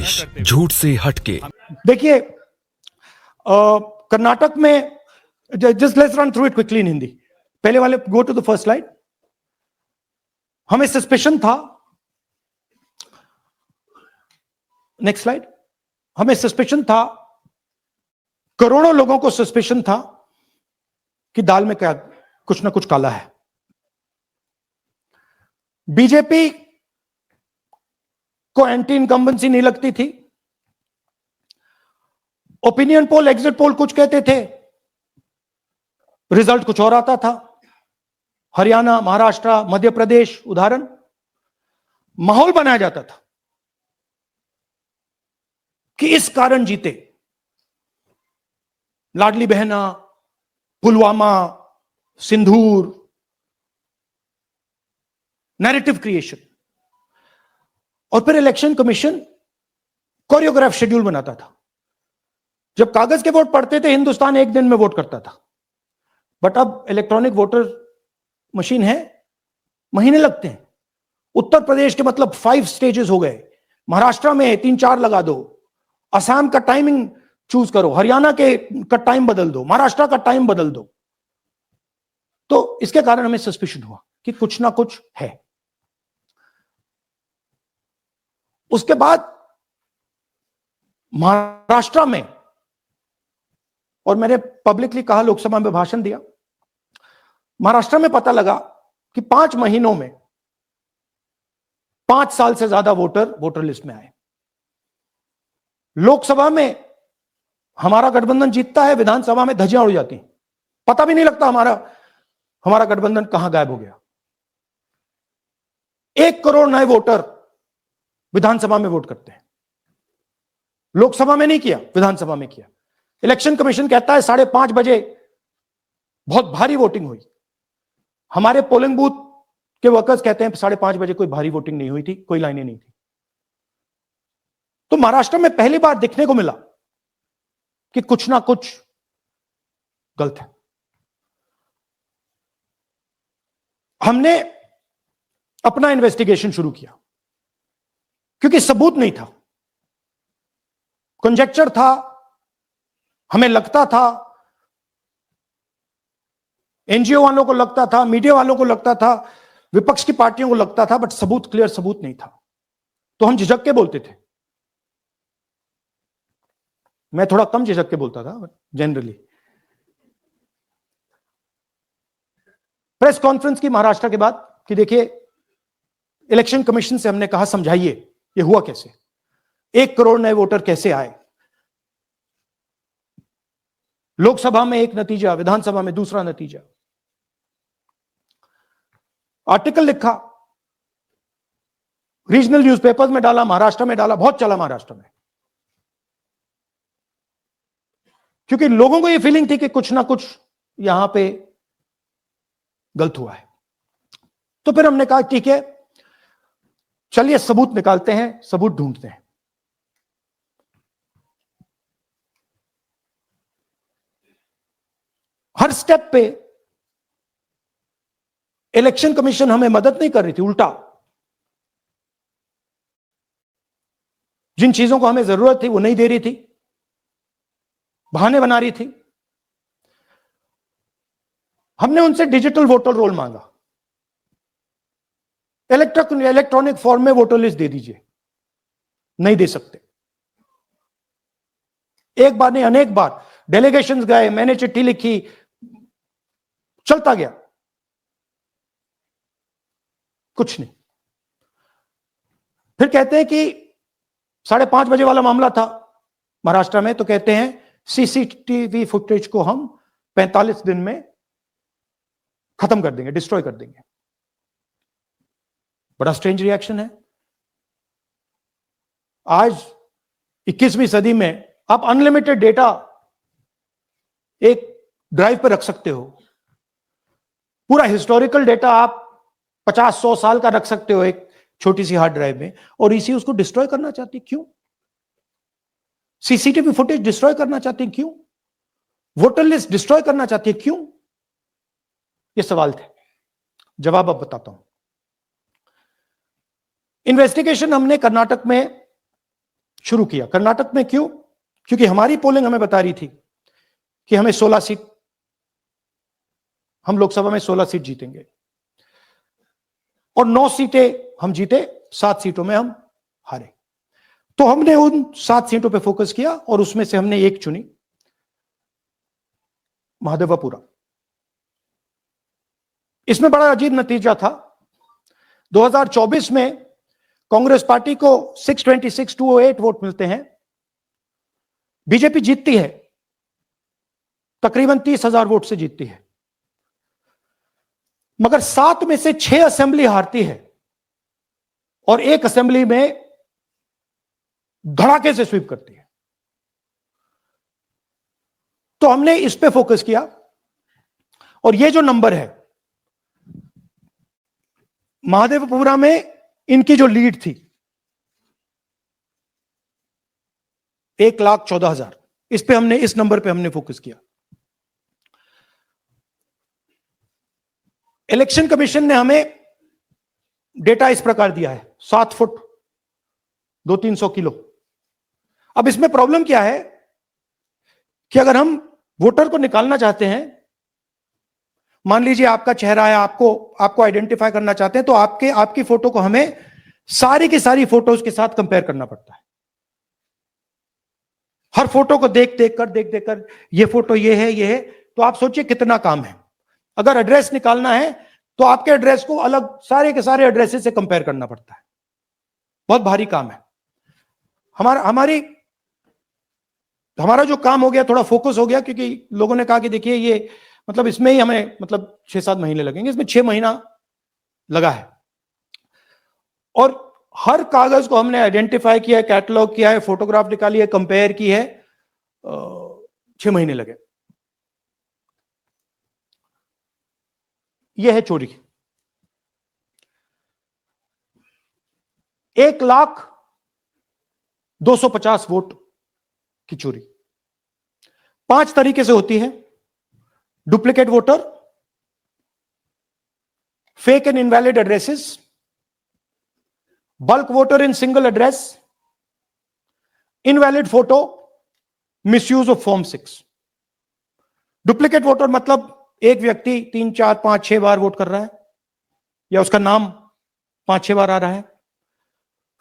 देश झूठ से हटके। देखिए, कर्नाटक में, just let's run through it quickly in Hindi. पहले वाले, go to the first slide. हमें सस्पेशन था, नेक्स्ट स्लाइड। हमें सस्पेशन था, करोड़ों लोगों को सस्पेशन था कि दाल में क्या कुछ ना कुछ काला है। बीजेपी को एंटी इनकम्बेंसी नहीं लगती थी। ओपिनियन पोल, एग्जिट पोल कुछ कहते थे, रिजल्ट कुछ और आता था। हरियाणा, महाराष्ट्र, मध्य प्रदेश उदाहरण, माहौल बनाया जाता था कि इस कारण जीते। लाडली बहना, पुलवामा, सिंदूर, नैरेटिव क्रिएशन। और फिर इलेक्शन कमीशन कोरियोग्राफ शेड्यूल बनाता था। जब कागज के वोट पड़ते थे, हिंदुस्तान एक दिन में वोट करता था, बट अब इलेक्ट्रॉनिक वोटर मशीन है, महीने लगते हैं। उत्तर प्रदेश के मतलब 5 स्टेजेस हो गए, महाराष्ट्र में 3-4 लगा दो, असम का टाइमिंग चूज करो, हरियाणा के का टाइम बदल दो, महाराष्ट्र का टाइम बदल दो। तो इसके कारण हमें सस्पिशन हुआ कि कुछ ना कुछ है। उसके बाद महाराष्ट्र में, और मैंने पब्लिकली कहा, लोकसभा में भाषण दिया, महाराष्ट्र में पता लगा कि 5 महीनों में 5 साल से ज्यादा वोटर लिस्ट में आए। लोकसभा में हमारा गठबंधन जीतता है, विधानसभा में धज्जियां उड़ जाती हैं, पता भी नहीं लगता हमारा गठबंधन कहां गायब हो गया। 1 करोड़ नए वोटर विधानसभा में वोट करते हैं, लोकसभा में नहीं किया, विधानसभा में किया। इलेक्शन कमीशन कहता है 5:30 बजे बहुत भारी वोटिंग हुई। हमारे पोलिंग बूथ के वर्कर्स कहते हैं 5:30 बजे कोई भारी वोटिंग नहीं हुई थी, कोई लाइनें नहीं थी। तो महाराष्ट्र में पहली बार दिखने को मिला कि कुछ ना कुछ गलत है। हमने अपना इन्वेस्टिगेशन शुरू किया, क्योंकि सबूत नहीं था, कंजेक्चर था। हमें लगता था, एनजीओ वालों को लगता था, मीडिया वालों को लगता था, विपक्ष की पार्टियों को लगता था, बट सबूत, क्लियर सबूत नहीं था। तो हम झिझक के बोलते थे। मैं थोड़ा कम झिझक के बोलता था जनरली। प्रेस कॉन्फ्रेंस की महाराष्ट्र के बाद कि देखिए, इलेक्शन कमीशन से हमने कहा समझाइए ये हुआ कैसे, 1 करोड़ नए वोटर कैसे आए। लोकसभा में एक नतीजा, विधानसभा में दूसरा नतीजा। आर्टिकल लिखा, रीजनल न्यूज़पेपर्स में डाला, महाराष्ट्र में डाला, बहुत चला महाराष्ट्र में, क्योंकि लोगों को यह फीलिंग थी कि कुछ ना कुछ यहां पे गलत हुआ है। तो फिर हमने कहा ठीक है, चलिए सबूत निकालते हैं, सबूत ढूंढते हैं। हर स्टेप पे इलेक्शन कमीशन हमें मदद नहीं कर रही थी, उल्टा जिन चीजों को हमें जरूरत थी वो नहीं दे रही थी, बहाने बना रही थी। हमने उनसे डिजिटल वोटर रोल मांगा, इलेक्ट्रॉनिक फॉर्म में वोटर लिस्ट दे दीजिए, नहीं दे सकते। एक बार नहीं, अनेक बार डेलीगेशंस गए, मैंने चिट्ठी लिखी, चलता गया, कुछ नहीं। फिर कहते हैं कि 5:30 बजे वाला मामला था महाराष्ट्र में, तो कहते हैं सीसीटीवी फुटेज को हम 45 दिन में खत्म कर देंगे, डिस्ट्रॉय कर देंगे। बड़ा स्ट्रेंज रिएक्शन है। आज 21वीं सदी में आप अनलिमिटेड डेटा एक ड्राइव पर रख सकते हो, पूरा हिस्टोरिकल डेटा आप 50-100 साल का रख सकते हो एक छोटी सी हार्ड ड्राइव में, और इसी उसको डिस्ट्रॉय करना चाहती, क्यों? सीसीटीवी फुटेज डिस्ट्रॉय करना चाहती हैं, क्यों? वोटर लिस्ट डिस्ट्रॉय करना चाहती है, क्यों? ये सवाल थे, जवाब अब बताता हूं। इन्वेस्टिगेशन हमने कर्नाटक में शुरू किया। कर्नाटक में क्यों? क्योंकि हमारी पोलिंग हमें बता रही थी कि हमें 16 सीट, हम लोकसभा में 16 सीट जीतेंगे और 9 सीटें हम जीते, 7 सीटों में हम हारे। तो हमने उन 7 सीटों पे फोकस किया और उसमें से हमने एक चुनी, महादेवपुरा। इसमें बड़ा अजीब नतीजा था। 2024 में कांग्रेस पार्टी को 626-208 वोट मिलते हैं, बीजेपी जीतती है, तकरीबन 30,000 वोट से जीतती है, मगर 7 में से 6 असेंबली हारती है और एक असेंबली में धड़ाके से स्वीप करती है। तो हमने इस पे फोकस किया और ये जो नंबर है, महादेवपुरा में इनकी जो लीड थी 1,14,000, इस पे हमने, इस नंबर पे हमने फोकस किया। इलेक्शन कमीशन ने हमें डेटा इस प्रकार दिया है, 7 फुट 200-300 किलो। अब इसमें प्रॉब्लम क्या है कि अगर हम वोटर को निकालना चाहते हैं, मान लीजिए आपका चेहरा है, आपको आइडेंटिफाई करना चाहते हैं, तो आपकी फोटो को हमें सारी की सारी फोटोज के साथ कंपेयर करना पड़ता है। हर फोटो को देख कर ये फोटो ये है, तो आप सोचिए कितना काम है। अगर एड्रेस निकालना है तो आपके एड्रेस को अलग सारे के सारे एड्रेसेस से कंपेयर करना पड़ता है, बहुत भारी काम है। हमारा जो काम हो गया, थोड़ा फोकस हो गया, क्योंकि लोगों ने कहा कि देखिए ये मतलब इसमें ही हमें मतलब 6-7 महीने लगेंगे, इसमें 6 महीना लगा है और हर कागज को हमने आइडेंटिफाई किया है, कैटलॉग किया है, फोटोग्राफ निकाली है, कंपेयर की है, 6 महीने लगे। यह है चोरी। 1,02,50 वोट की चोरी 5 तरीके से होती है: duplicate voter, fake and invalid addresses, bulk voter in single address, invalid photo, misuse of form 6। Duplicate voter मतलब एक व्यक्ति 3, 4, 5, 6 बार वोट कर रहा है या उसका नाम 5-6 बार आ रहा है।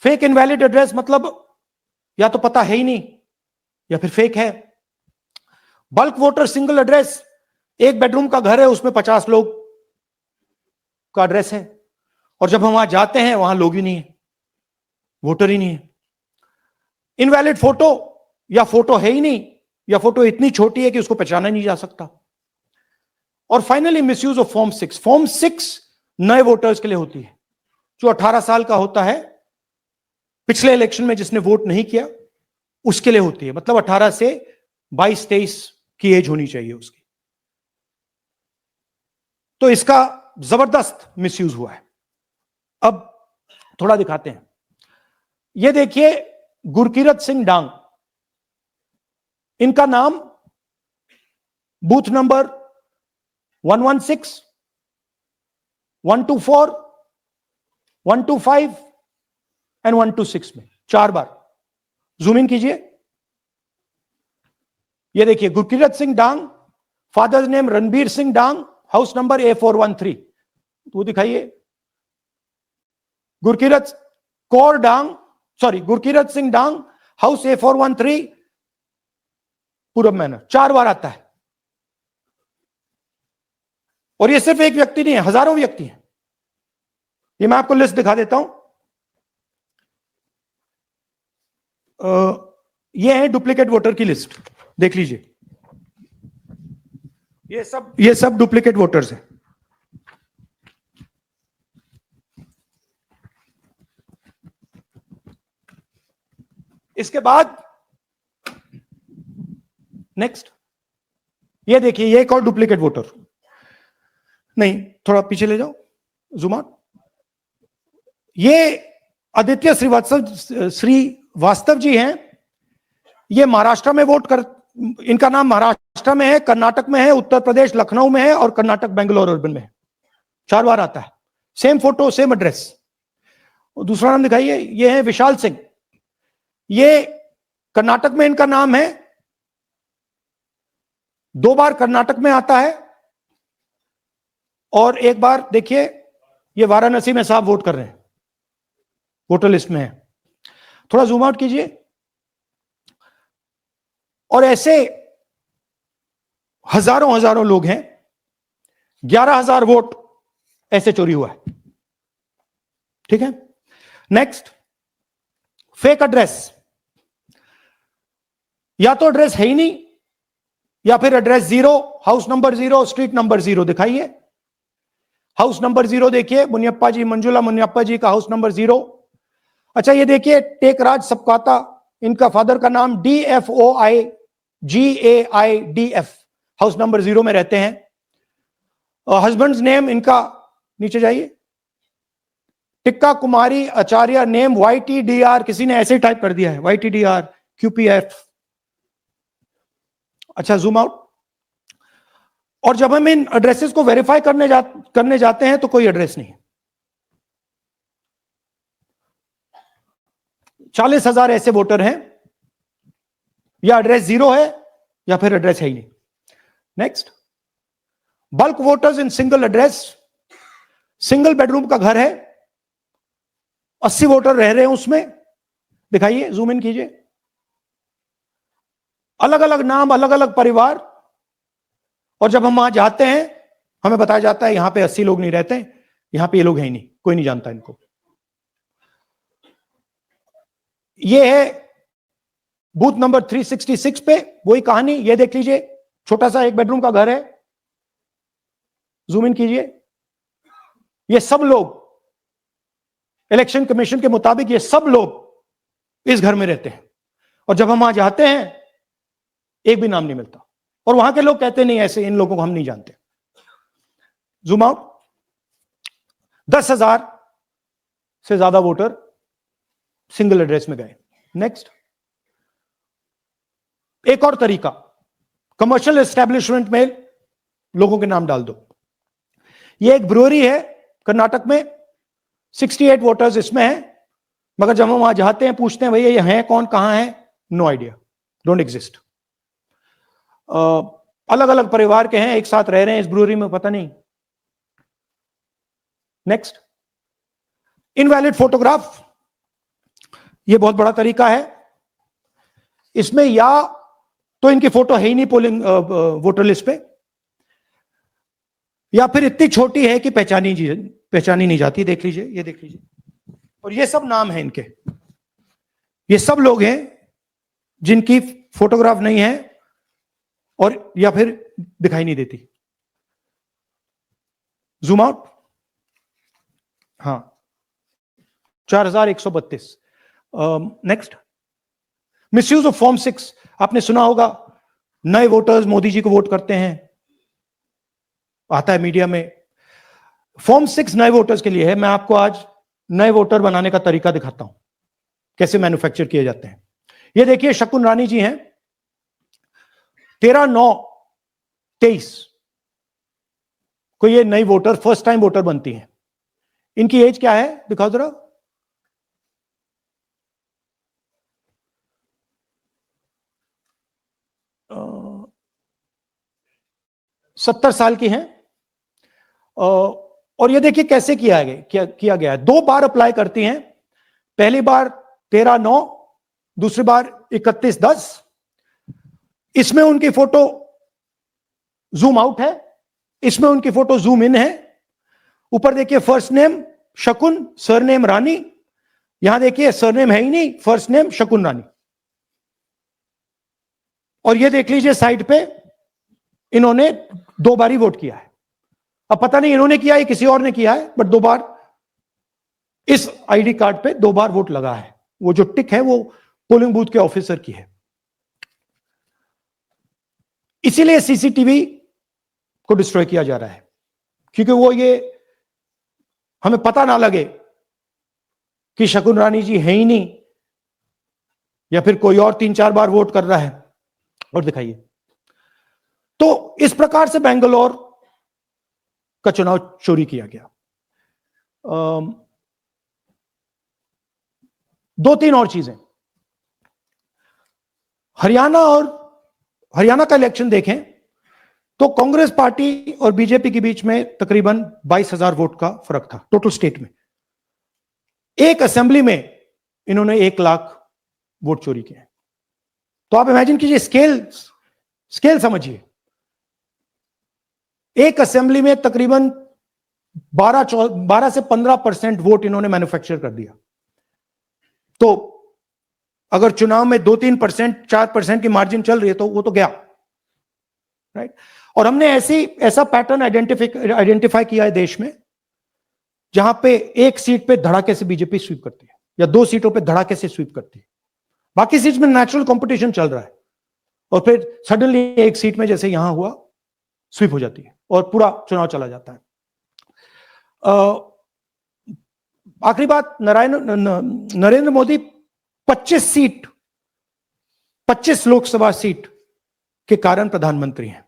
फेक इनवैलिड एड्रेस मतलब या तो पता है ही नहीं या फिर फेक है। बल्क वोटर सिंगल एड्रेस, एक बेडरूम का घर है, उसमें 50 लोग का एड्रेस है और जब हम वहां जाते हैं वहां लोग ही नहीं है, वोटर ही नहीं है। इनवैलिड फोटो, या फोटो है ही नहीं या फोटो इतनी छोटी है कि उसको पहचाना नहीं जा सकता। और finally misuse of form 6। Form 6 नए वोटर्स के लिए होती है, जो 18 साल का होता है, पिछले इलेक्शन में जिसने वोट नहीं किया उसके लिए होती है, मतलब 18 से 22-23 की एज होनी चाहिए उसकी। तो इसका जबरदस्त मिसयूज हुआ है। अब थोड़ा दिखाते हैं। यह देखिए गुरकीरत सिंह डांग, इनका नाम बूथ नंबर 116, 124, 125 एंड 126 में 4 बार। जूम इन कीजिए। यह देखिए गुरकीरत सिंह डांग, फादर नेम रणबीर सिंह डांग, हाउस नंबर A413। वो दिखाइए। गुरकीरत सिंह डांग, हाउस A413, पूरब मैनर। 4 बार आता है। और ये सिर्फ एक व्यक्ति नहीं है, हजारों व्यक्ति हैं। ये मैं आपको लिस्ट दिखा देता हूं। ये है डुप्लीकेट वोटर की लिस्ट, देख लीजिए। ये सब डुप्लीकेट वोटर्स हैं। इसके बाद नेक्स्ट, ये देखिए, ये एक और डुप्लीकेट वोटर। नहीं, थोड़ा पीछे ले जाओ, जूम आउट। ये आदित्य श्रीवास्तव जी हैं। ये महाराष्ट्र में वोट कर, इनका नाम महाराष्ट्र में है, कर्नाटक में है, उत्तर प्रदेश लखनऊ में है और कर्नाटक बेंगलोर अर्बन में है। 4 बार आता है। Same photo, same address. दूसरा नाम दिखाइए। ये है विशाल सिंह। ये कर्नाटक में इनका नाम है, 2 बार कर्नाटक में आता है और 1 बार देखिए ये वाराणसी में साहब वोट कर रहे हैं, वोटर लिस्ट में है। थोड़ा जूम आउट कीजिए। और ऐसे हजारों हजारों लोग हैं, 11,000 वोट ऐसे चोरी हुआ है। ठीक है, नेक्स्ट, फेक एड्रेस। या तो एड्रेस है ही नहीं, या फिर address 0, house number 0, street number 0 दिखाइए। हाउस नंबर 0 देखिए, मुनियप्पा जी, मंजुला मुनियप्पा जी का हाउस नंबर 0। अच्छा ये देखिए, टेकराज सबकाता, इनका फादर का नाम DFOIGAIDF, हाउस नंबर 0 में रहते हैं। हस्बैंड्स नेम इनका, नीचे जाइए, टिक्का कुमारी आचार्य, नेम YTDR, किसी ने ऐसे ही टाइप कर दिया है, YTDR QPF। अच्छा जूम आउट। और जब हम इन एड्रेसेस को वेरीफाई करने जाते हैं तो कोई एड्रेस नहीं है। 40,000 ऐसे वोटर हैं, या एड्रेस 0 है या फिर एड्रेस है ही नहीं। Next, bulk voters in single address. Single bedroom का घर है, 80 वोटर रह रहे हैं उसमें, दिखाइए, जूम इन कीजिए। अलग अलग नाम, अलग अलग परिवार, और जब हम वहां जाते हैं हमें बताया जाता है यहां पे 80 लोग नहीं रहते, यहां पे ये लोग हैं ही नहीं, कोई नहीं जानता इनको। ये है बूथ नंबर 366 पे वही कहानी, ये देख लीजिए, छोटा सा 1 बेडरूम का घर है, जूम इन कीजिए। ये सब लोग इलेक्शन कमीशन के मुताबिक, ये सब लोग इस घर में रहते हैं, और जब हम वहां जाते हैं एक भी नाम नहीं मिलता, और वहां के लोग कहते नहीं ऐसे, इन लोगों को हम नहीं जानते। Zoom out. 10,000 से ज्यादा वोटर सिंगल एड्रेस में गए। नेक्स्ट, एक और तरीका, कमर्शियल एस्टेब्लिशमेंट में लोगों के नाम डाल दो। ये एक ब्रूअरी है कर्नाटक में, 68 वोटर्स इसमें हैं, मगर जब हम वहां जाते हैं पूछते हैं भैया ये हैं कौन, कहां है, नो आइडिया, डोंट एग्जिस्ट। अलग अलग परिवार के हैं, एक साथ रह रहे हैं इस ब्रूअरी में, पता नहीं। Next, invalid photograph. ये बहुत बड़ा तरीका है, इसमें या तो इनकी फोटो है ही नहीं पोलिंग वोटर लिस्ट पे, या फिर इतनी छोटी है कि पहचानी नहीं जाती। देख लीजिए, ये देख लीजिए, और ये सब नाम है इनके, ये सब लोग हैं जिनकी फोटोग्राफ नहीं है और या फिर दिखाई नहीं देती। Zoom out. हाँ, 4132। Next, misuse of form 6। आपने सुना होगा, नए वोटर्स मोदी जी को वोट करते हैं, आता है मीडिया में। फॉर्म 6 नए वोटर्स के लिए है। मैं आपको आज नए वोटर बनाने का तरीका दिखाता हूं, कैसे मैन्युफैक्चर किए जाते हैं। ये देखिए, शकुन रानी जी हैं, 13/9/23 को ये नई वोटर, फर्स्ट टाइम वोटर बनती हैं। इनकी एज क्या है, दिखाओ जरा। 70 साल की हैं। और ये देखिए कैसे किया गया है। 2 बार अप्लाई करती हैं, पहली बार 13/9, दूसरी बार 31/10। इसमें उनकी फोटो जूम आउट है, इसमें उनकी फोटो जूम इन है। ऊपर देखिए, फर्स्ट नेम शकुन, सरनेम रानी। यहां देखिए सरनेम है ही नहीं, फर्स्ट नेम शकुन रानी। और ये देख लीजिए साइड पे, इन्होंने 2 बार ही वोट किया है। अब पता नहीं इन्होंने किया है किसी और ने किया है, बट 2 बार इस आईडी कार्ड पे 2 बार वोट लगा है। वो जो टिक है वो पोलिंग बूथ के ऑफिसर की है। इसीलिए सीसीटीवी को डिस्ट्रॉय किया जा रहा है, क्योंकि वो ये हमें पता ना लगे कि शकुन रानी जी है ही नहीं, या फिर कोई और 3-4 बार वोट कर रहा है। और दिखाइए, तो इस प्रकार से बेंगलोर का चुनाव चोरी किया गया। 2-3 और चीजें। हरियाणा का इलेक्शन देखें तो कांग्रेस पार्टी और बीजेपी के बीच में तकरीबन 22,000 वोट का फर्क था टोटल स्टेट में। एक असेंबली में इन्होंने 1 लाख वोट चोरी किए। तो आप इमेजिन कीजिए, स्केल समझिए। एक असेंबली में तकरीबन 12 से 15% वोट इन्होंने मैन्युफैक्चर कर दिया। तो अगर चुनाव में 2-3%, 4% की मार्जिन चल रही है तो वो तो गया, राइट। और हमने ऐसा पैटर्न आइडेंटिफाई किया है देश में, जहां पे एक सीट पे धड़ाके से बीजेपी स्वीप करती है या 2 सीटों पे धड़ाके से स्वीप करती है। बाकी सीट में नेचुरल कंपटीशन चल रहा है और फिर सडनली एक सीट में जैसे यहां हुआ स्वीप हो जाती है और पूरा चुनाव चला जाता है। आखिरी बात, नरेंद्र मोदी 25 लोकसभा सीट के कारण प्रधानमंत्री हैं।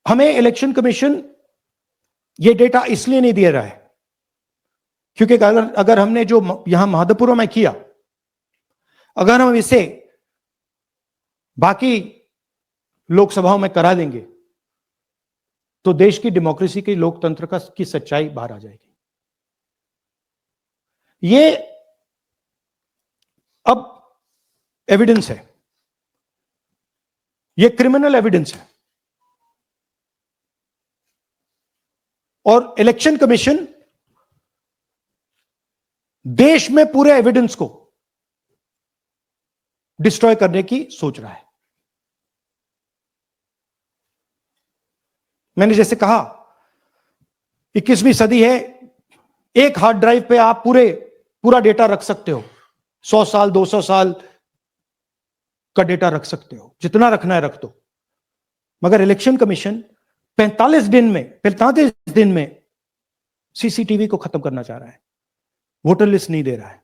हमें इलेक्शन कमीशन ये डेटा इसलिए नहीं दे रहा है क्योंकि अगर हमने जो यहां माधोपुर में किया, अगर हम इसे बाकी लोकसभाओं में करा देंगे तो देश की डेमोक्रेसी की, लोकतंत्र की सच्चाई बाहर आ जाएगी। ये अब एविडेंस है, ये क्रिमिनल एविडेंस है। और इलेक्शन कमीशन देश में पूरे एविडेंस को डिस्ट्रॉय करने की सोच रहा है। मैंने जैसे कहा 21वीं सदी है, एक हार्ड ड्राइव पे आप पूरा डेटा रख सकते हो, 100 साल 200 साल का डेटा रख सकते हो, जितना रखना है रख दो। मगर इलेक्शन कमीशन 45 दिन में सीसीटीवी को खत्म करना चाह रहा है, वोटर लिस्ट नहीं दे रहा है।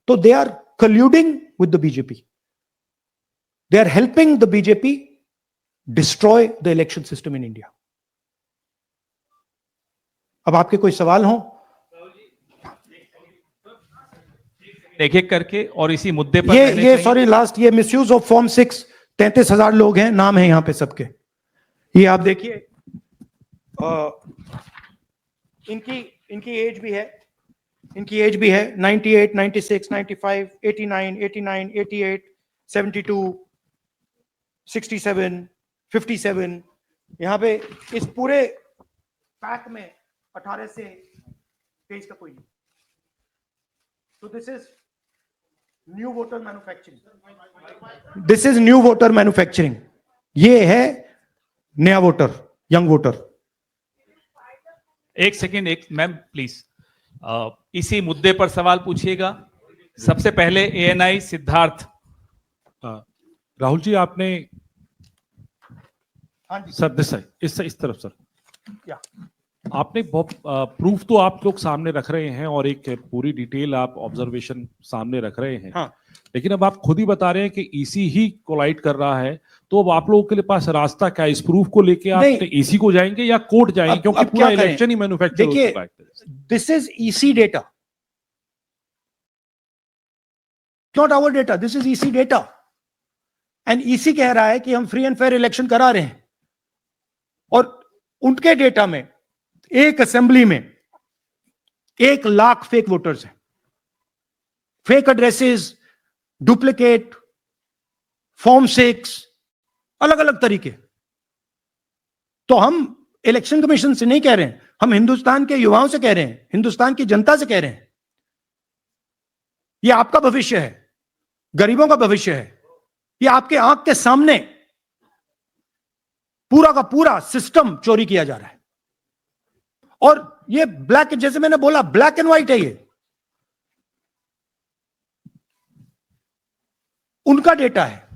तो they are colluding with the BJP, they are helping the BJP destroy the election system in India. अब आपके कोई सवाल हो? एक एक करके और इसी मुद्दे पर ये सॉरी लास्ट, ये मिसयूज ऑफ फॉर्म 6, 33,000 लोग हैं, नाम है यहां पे सबके। ये आप देखिए, इनकी एज भी है, 98, 96, 95, 89, 88, 72, 67, 57। यहां पे इस पूरे पैक में 18 से 23 का कोई नहीं। तो this is new voter manufacturing, ये है नया वोटर, यंग वोटर। एक सेकेंड, एक मैम प्लीज, इसी मुद्दे पर सवाल पूछिएगा। सबसे पहले एएनआई सिद्धार्थ। राहुल जी, आपने सर इस तरफ सर, क्या आपने बहुत प्रूफ तो आप लोग सामने रख रहे हैं और एक पूरी डिटेल आप ऑब्जर्वेशन सामने रख रहे हैं। हाँ। लेकिन अब आप खुद ही बता रहे हैं कि ईसी ही कोलाइड कर रहा है, तो अब आप लोगों के लिए पास रास्ता क्या है? इस प्रूफ को लेके आप ईसी को जाएंगे या कोर्ट जाएंगे? क्योंकि पूरा इलेक्शन ही मैन्युफैक्चर हो चुका है। This is EC data, not our data, this is EC data. And EC कह रहा है कि हम फ्री एंड फेयर इलेक्शन करा रहे हैं, और उनके डेटा में एक असेंबली में 1 लाख फेक वोटर्स हैं, फेक एड्रेसेस, डुप्लीकेट फॉर्म 6, अलग अलग तरीके। तो हम इलेक्शन कमीशन से नहीं कह रहे हैं, हम हिंदुस्तान के युवाओं से कह रहे हैं, हिंदुस्तान की जनता से कह रहे हैं, यह आपका भविष्य है, गरीबों का भविष्य है। यह आपके आंख के सामने पूरा का पूरा सिस्टम चोरी किया जा रहा है। और ये ब्लैक, जैसे मैंने बोला, ब्लैक एंड व्हाइट है। ये उनका डेटा है,